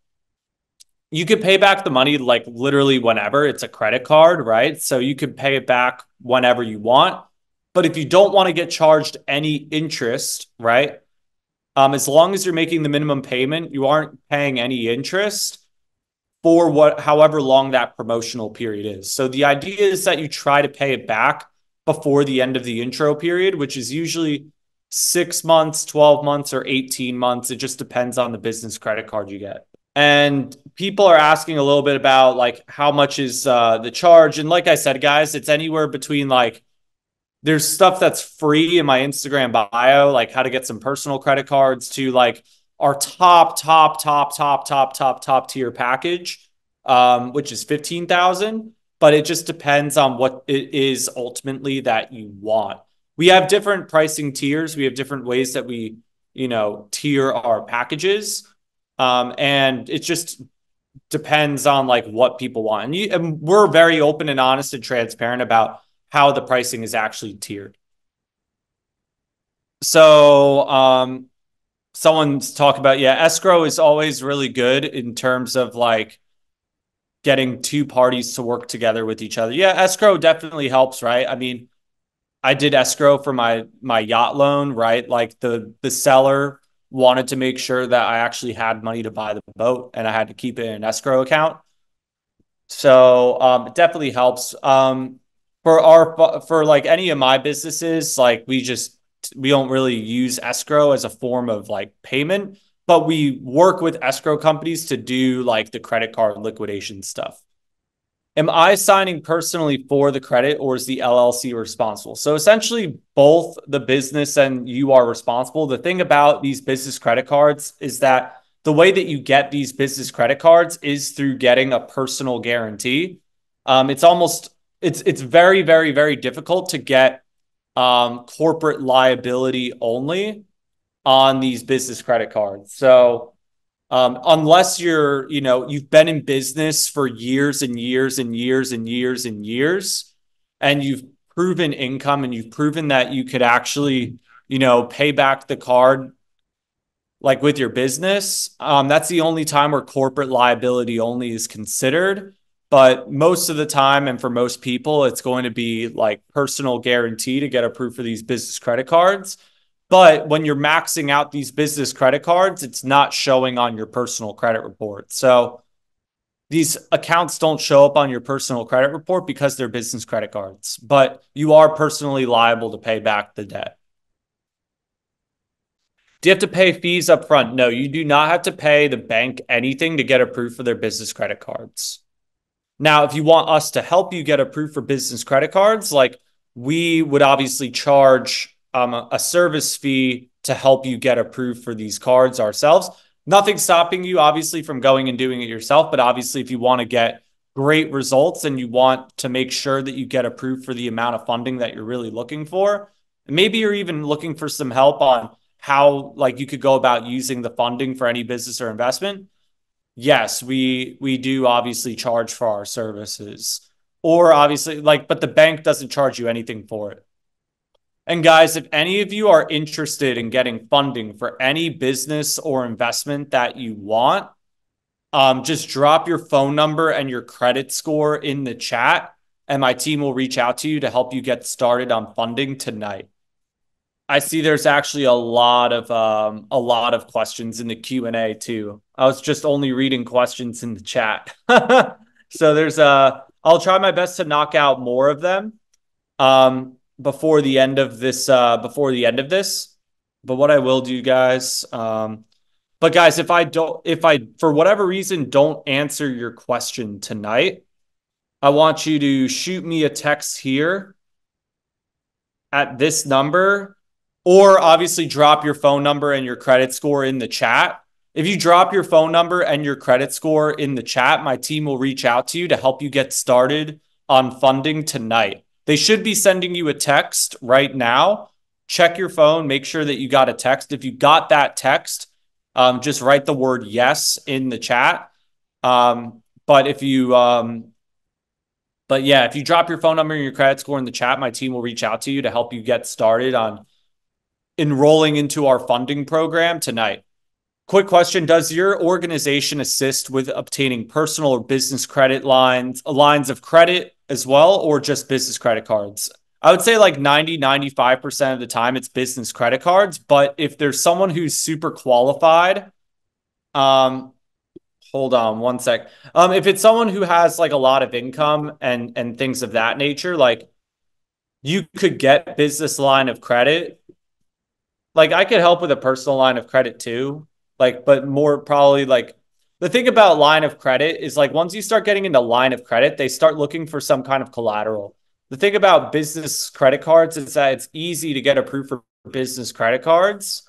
you could pay back the money like literally whenever. It's a credit card, right? So you could pay it back whenever you want. But if you don't want to get charged any interest, right? As long as you're making the minimum payment, you aren't paying any interest for however long that promotional period is. So the idea is that you try to pay it back before the end of the intro period, which is usually 6 months, 12 months, or 18 months. It just depends on the business credit card you get. And people are asking a little bit about like how much is the charge. And like I said, guys, it's anywhere between like, there's stuff that's free in my Instagram bio, like how to get some personal credit cards, to like our top tier package, which is 15,000. But it just depends on what it is ultimately that you want. We have different pricing tiers. We have different ways that we, tier our packages. And it just depends on like what people want. And we're very open and honest and transparent about how the pricing is actually tiered. So someone's talking about, yeah, escrow is always really good in terms of like getting two parties to work together with each other. Yeah, escrow definitely helps, right? I mean, I did escrow for my yacht loan, right? Like the seller wanted to make sure that I actually had money to buy the boat, and I had to keep it in an escrow account. So it definitely helps. For like any of my businesses, like we don't really use escrow as a form of like payment, but we work with escrow companies to do like the credit card liquidation stuff. Am I signing personally for the credit, or is the LLC responsible? So essentially, both the business and you are responsible. The thing about these business credit cards is that the way that you get these business credit cards is through getting a personal guarantee. It's very, very, very difficult to get corporate liability only on these business credit cards. So unless you've been in business for years and years and years and years and years, and you've proven income, and you've proven that you could actually, pay back the card like with your business, that's the only time where corporate liability only is considered. But most of the time, and for most people, it's going to be like personal guarantee to get approved for these business credit cards. But when you're maxing out these business credit cards, it's not showing on your personal credit report. So these accounts don't show up on your personal credit report because they're business credit cards, but you are personally liable to pay back the debt. Do you have to pay fees up front? No, you do not have to pay the bank anything to get approved for their business credit cards. Now, if you want us to help you get approved for business credit cards, like we would obviously charge a service fee to help you get approved for these cards ourselves. Nothing stopping you, obviously, from going and doing it yourself. But obviously, if you want to get great results and you want to make sure that you get approved for the amount of funding that you're really looking for, maybe you're even looking for some help on how like you could go about using the funding for any business or investment. Yes, we do obviously charge for our services. Or obviously like, but the bank doesn't charge you anything for it. And guys, if any of you are interested in getting funding for any business or investment that you want, just drop your phone number and your credit score in the chat, and my team will reach out to you to help you get started on funding tonight. I see there's actually a lot of questions in the Q&A too. I was just only reading questions in the chat. So I'll try my best to knock out more of them before the end of this. But what I will do, guys, but guys, if I for whatever reason don't answer your question tonight, I want you to shoot me a text here at this number, or obviously drop your phone number and your credit score in the chat. If you drop your phone number and your credit score in the chat, my team will reach out to you to help you get started on funding tonight. They should be sending you a text right now. Check your phone, make sure that you got a text. If you got that text, just write the word yes in the chat. But if you but yeah, if you drop your phone number and your credit score in the chat, my team will reach out to you to help you get started on enrolling into our funding program tonight. Quick question. Does your organization assist with obtaining personal or business credit lines of credit as well, or just business credit cards? I would say like 95% of the time it's business credit cards. But if there's someone who's super qualified, hold on one sec. If it's someone who has like a lot of income and things of that nature, like you could get business line of credit. Like I could help with a personal line of credit too. Like, but more probably like the thing about line of credit is like once you start getting into line of credit, they start looking for some kind of collateral. The thing about business credit cards is that it's easy to get approved for business credit cards.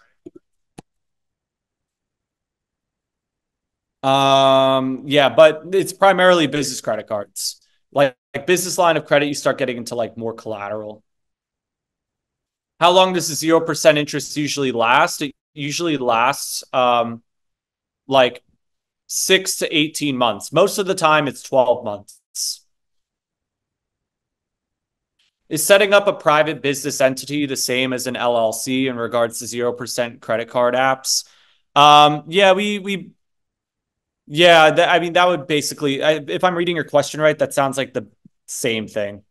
Yeah, but it's primarily business credit cards. Like business line of credit, you start getting into like more collateral. How long does the 0% interest usually last? It usually lasts like 6 to 18 months. Most of the time, it's 12 months. Is setting up a private business entity the same as an LLC in regards to 0% credit card apps? Yeah, I mean, that would basically, if I'm reading your question right, that sounds like the same thing.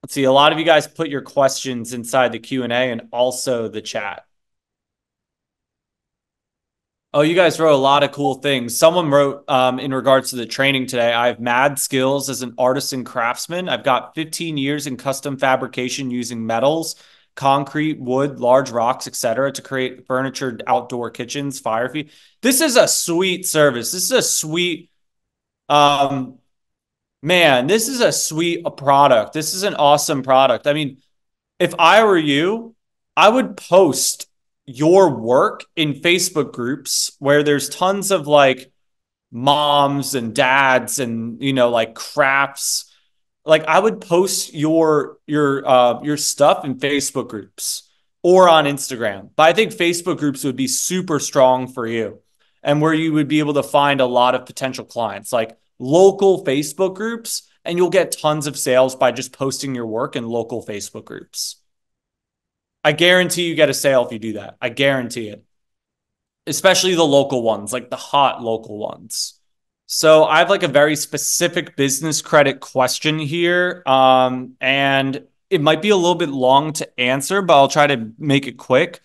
Let's see. A lot of you guys put your questions inside the Q&A and also the chat. Oh, you guys wrote a lot of cool things. Someone wrote in regards to the training today, I have mad skills as an artisan craftsman. I've got 15 years in custom fabrication using metals, concrete, wood, large rocks, etc., to create furniture, outdoor kitchens, fire feed. This is a sweet service. This is a sweet man, this is a sweet product. This is an awesome product. I mean, if I were you, I would post your work in Facebook groups where there's tons of like moms and dads and like crafts. Like I would post your stuff in Facebook groups or on Instagram. But I think Facebook groups would be super strong for you and where you would be able to find a lot of potential clients, like local Facebook groups, and you'll get tons of sales by just posting your work in local Facebook groups. I guarantee you get a sale if you do that. I guarantee it. Especially the local ones, like the hot local ones. So I have like a very specific business credit question here. And it might be a little bit long to answer, but I'll try to make it quick.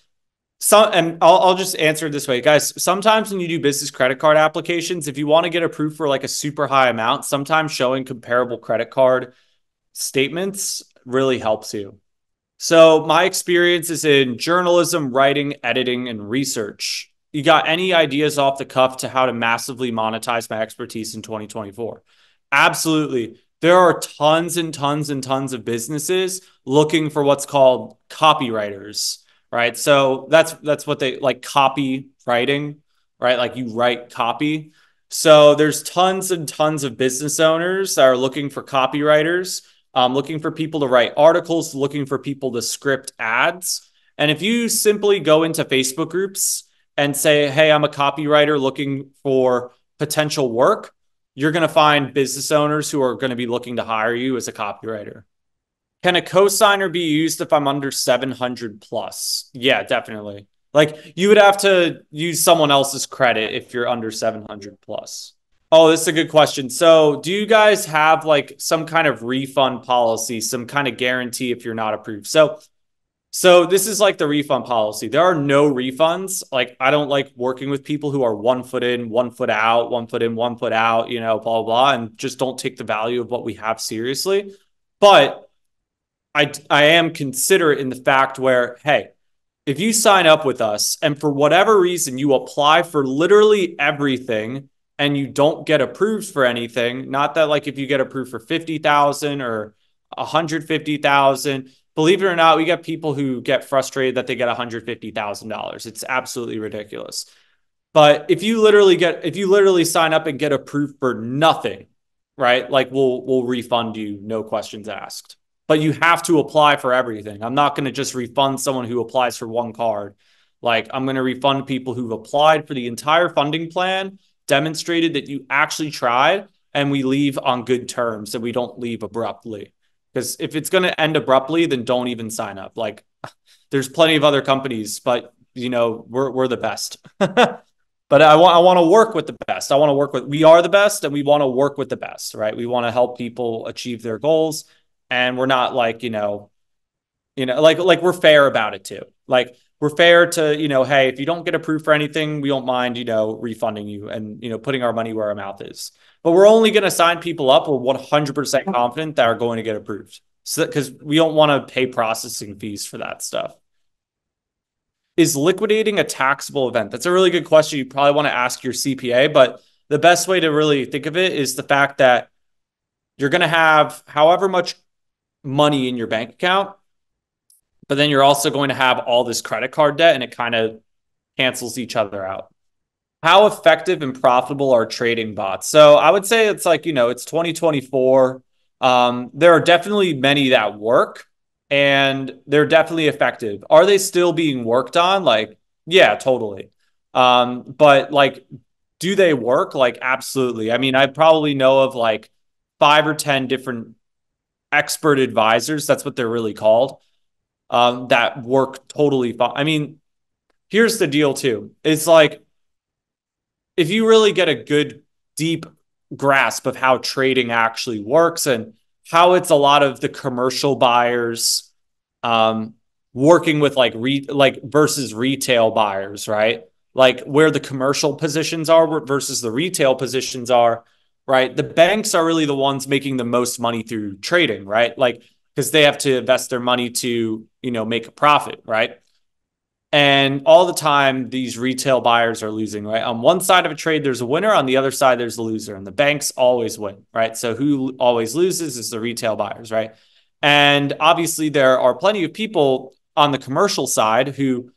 And I'll just answer it this way, guys. Sometimes when you do business credit card applications, if you want to get approved for like a super high amount, sometimes showing comparable credit card statements really helps you. So my experience is in journalism, writing, editing, and research. You got any ideas off the cuff to how to massively monetize my expertise in 2024? Absolutely. There are tons and tons and tons of businesses looking for what's called copywriters, right? So that's what they like, copywriting, right? Like you write copy. So there's tons and tons of business owners that are looking for copywriters, looking for people to write articles, looking for people to script ads. And if you simply go into Facebook groups and say, hey, I'm a copywriter looking for potential work, you're going to find business owners who are going to be looking to hire you as a copywriter. Can a cosigner be used if I'm under 700 plus? Yeah, definitely. Like you would have to use someone else's credit if you're under 700 plus. Oh, this is a good question. So, do you guys have like some kind of refund policy, some kind of guarantee if you're not approved? So this is like the refund policy. There are no refunds. Like I don't like working with people who are 1 foot in, 1 foot out, 1 foot in, 1 foot out, blah, blah, blah, and just don't take the value of what we have seriously. But I am considerate in the fact where, hey, if you sign up with us and for whatever reason you apply for literally everything and you don't get approved for anything, not that like if you get approved for 50,000 or 150,000, believe it or not, we get people who get frustrated that they get $150,000. It's absolutely ridiculous. But if you literally sign up and get approved for nothing, right? Like we'll refund you, no questions asked. But you have to apply for everything. I'm not going to just refund someone who applies for one card. Like I'm going to refund people who've applied for the entire funding plan, demonstrated that you actually tried, and we leave on good terms and we don't leave abruptly. Because if it's going to end abruptly, then don't even sign up. Like there's plenty of other companies, but we're the best. But I want to work with the best. We are the best and we want to work with the best, right? We want to help people achieve their goals. And we're not like, like we're fair about it too. Like we're fair to, hey, if you don't get approved for anything, we don't mind, refunding you and, putting our money where our mouth is. But we're only going to sign people up. We're 100% confident that are going to get approved. So because we don't want to pay processing fees for that stuff. Is liquidating a taxable event? That's a really good question. You probably want to ask your CPA, but the best way to really think of it is the fact that you're going to have however much money in your bank account, but then you're also going to have all this credit card debt and it kind of cancels each other out. How effective and profitable are trading bots? So I would say it's like, it's 2024. There are definitely many that work and they're definitely effective. Are they still being worked on? Like, yeah, totally. But like, do they work? Like, absolutely. I mean, I probably know of like 5 or 10 different expert advisors. That's what they're really called. That work totally fine. I mean, here's the deal too. It's like, if you really get a good deep grasp of how trading actually works and how it's a lot of the commercial buyers working with like versus retail buyers, right? Like where the commercial positions are versus the retail positions are, right? The banks are really the ones making the most money through trading, right? Like because they have to invest their money to, make a profit, right? And all the time, these retail buyers are losing, right? On one side of a trade, there's a winner. On the other side, there's a loser. And the banks always win, right? So who always loses is the retail buyers, right? And obviously, there are plenty of people on the commercial side who,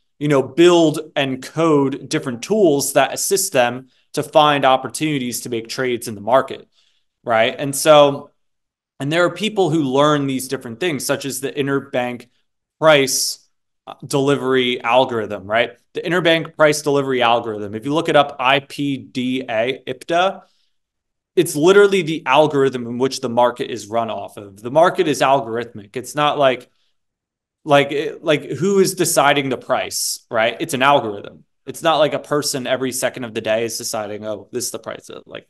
build and code different tools that assist them to find opportunities to make trades in the market, right? And there are people who learn these different things, such as the interbank price delivery algorithm, right? The interbank price delivery algorithm. If you look it up, IPDA, it's literally the algorithm in which the market is run off of. The market is algorithmic. It's not like who is deciding the price, right? It's an algorithm. It's not like a person every second of the day is deciding, oh, this is the price. Like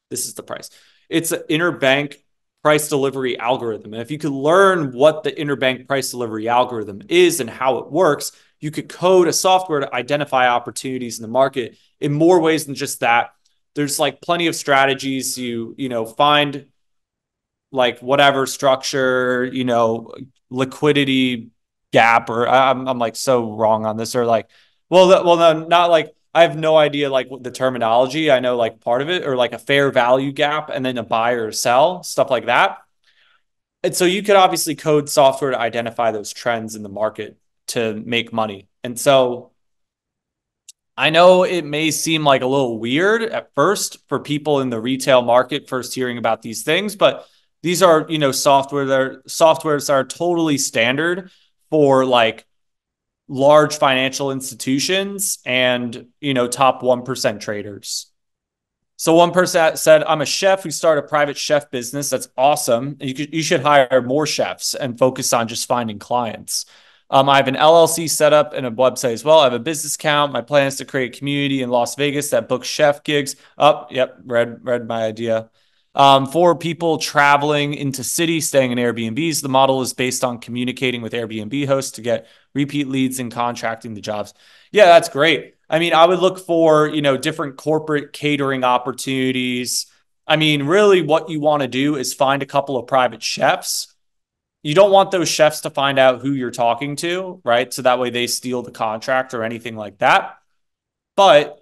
this is the price. It's an interbank price delivery algorithm. And if you could learn what the interbank price delivery algorithm is and how it works, you could code a software to identify opportunities in the market in more ways than just that. There's like plenty of strategies. Find like whatever structure, liquidity gap, or I'm like so wrong on this, or like, well, no, not like I have no idea like what the terminology. I know like part of it, or like a fair value gap, and then a buy or sell, stuff like that. And so you could obviously code software to identify those trends in the market to make money. And so I know it may seem like a little weird at first for people in the retail market first hearing about these things, but these are, softwares that are totally standard for like large financial institutions and, top 1% traders. So one person said, "I'm a chef who started a private chef business. That's awesome. You should hire more chefs and focus on just finding clients. I have an LLC set up and a website as well. I have a business account. My plan is to create a community in Las Vegas that books chef gigs." Up, yep, read my idea. For people traveling into cities, staying in Airbnbs, the model is based on communicating with Airbnb hosts to get repeat leads and contracting the jobs. Yeah, that's great. I mean, I would look for, different corporate catering opportunities. I mean, really what you want to do is find a couple of private chefs. You don't want those chefs to find out who you're talking to, right? So that way they steal the contract or anything like that. But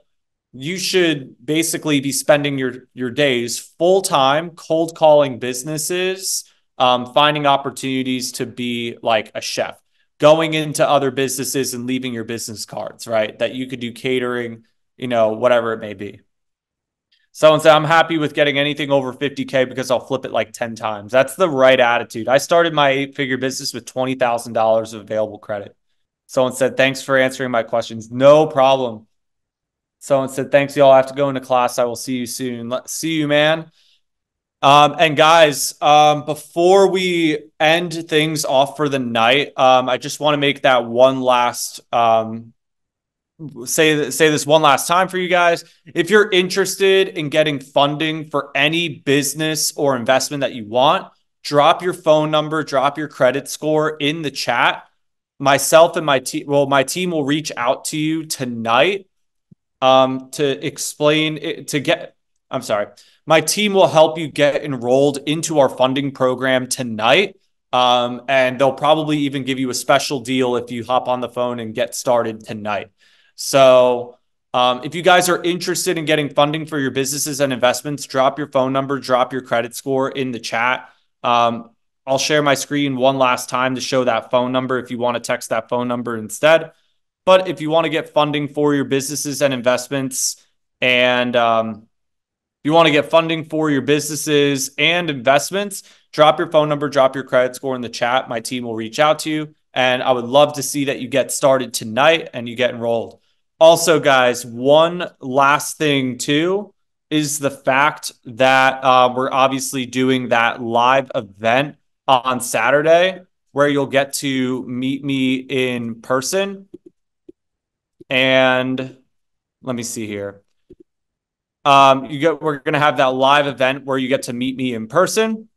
you should basically be spending your days full time cold calling businesses, finding opportunities to be like a chef, going into other businesses and leaving your business cards, right? That you could do catering, whatever it may be. Someone said, "I'm happy with getting anything over 50K because I'll flip it like 10 times." That's the right attitude. I started my 8-figure business with $20,000 of available credit. Someone said, "Thanks for answering my questions." No problem. Someone said, "Thanks, y'all. I have to go into class. I will see you soon." Let's see you, man. And guys, before we end things off for the night, I just want to make that one last say this one last time for you guys. If you're interested in getting funding for any business or investment that you want, drop your phone number, drop your credit score in the chat. Myself and my team will reach out to you tonight to explain it, to get, I'm sorry, my team will help you get enrolled into our funding program tonight. And they'll probably even give you a special deal if you hop on the phone and get started tonight. So, if you guys are interested in getting funding for your businesses and investments, drop your phone number, drop your credit score in the chat. I'll share my screen one last time to show that phone number if you want to text that phone number instead. But if you want to get funding for your businesses and investments, and you want to get funding for your businesses and investments, drop your phone number, drop your credit score in the chat. My team will reach out to you. And I would love to see that you get started tonight and you get enrolled. Also, guys, one last thing too is the fact that we're obviously doing that live event on Saturday where you'll get to meet me in person. And let me see here. We're going to have that live event where you get to meet me in person.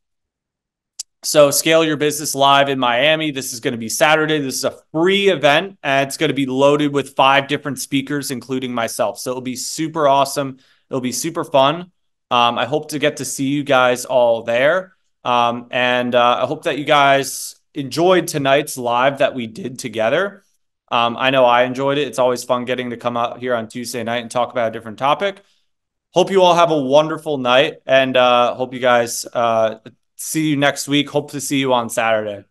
So Scale Your Business Live in Miami. This is going to be Saturday. This is a free event, and it's going to be loaded with 5 different speakers, including myself. So it'll be super awesome. It'll be super fun. I hope to get to see you guys all there. And I hope that you guys enjoyed tonight's live that we did together. I know I enjoyed it. It's always fun getting to come out here on Tuesday night and talk about a different topic. Hope you all have a wonderful night, and hope you guys see you next week. Hope to see you on Saturday.